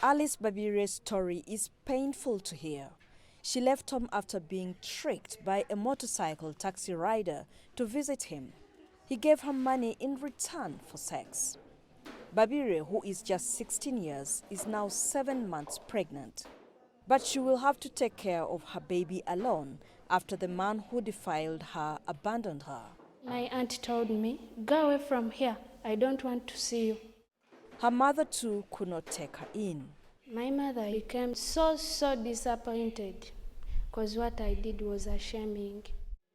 Alice Babire's story is painful to hear. She left home after being tricked by a motorcycle taxi rider to visit him. He gave her money in return for sex. Babire, who is just 16 years, is now 7 months pregnant. But she will have to take care of her baby alone after the man who defiled her abandoned her. My aunt told me, "Go away from here. I don't want to see you." Her mother too could not take her in. My mother became so disappointed because what I did was shaming.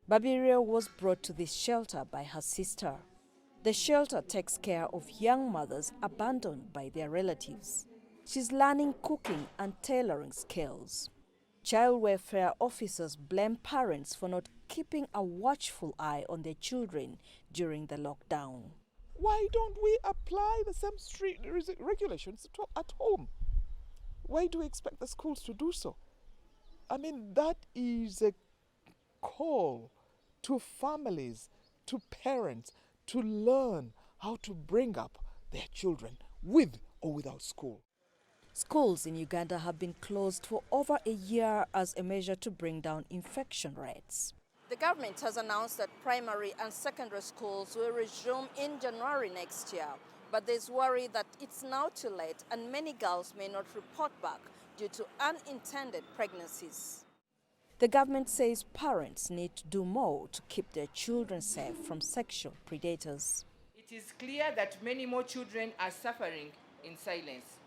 Babire was brought to this shelter by her sister. The shelter takes care of young mothers abandoned by their relatives. She's learning cooking and tailoring skills. Child welfare officers blame parents for not keeping a watchful eye on their children during the lockdown. Why don't we apply the same strict regulations at home? Why do we expect the schools to do so? I mean, that is a call to families, to parents, to learn how to bring up their children with or without school. Schools in Uganda have been closed for over a year as a measure to bring down infection rates. The government has announced that primary and secondary schools will resume in January next year. But there's worry that it's now too late and many girls may not report back due to unintended pregnancies. The government says parents need to do more to keep their children safe from sexual predators. It is clear that many more children are suffering in silence.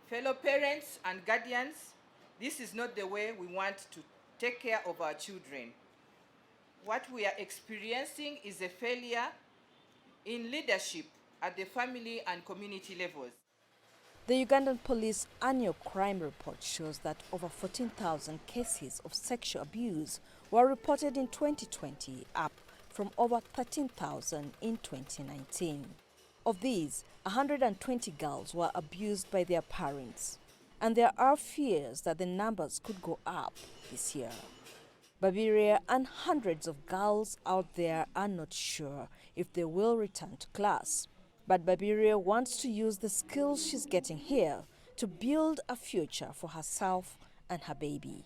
Fellow parents and guardians, this is not the way we want to take care of our children. What we are experiencing is a failure in leadership at the family and community levels. The Ugandan police annual crime report shows that over 14,000 cases of sexual abuse were reported in 2020, up from over 13,000 in 2019. Of these, 120 girls were abused by their parents, and there are fears that the numbers could go up this year. Babire and hundreds of girls out there are not sure if they will return to class. But Babire wants to use the skills she's getting here to build a future for herself and her baby.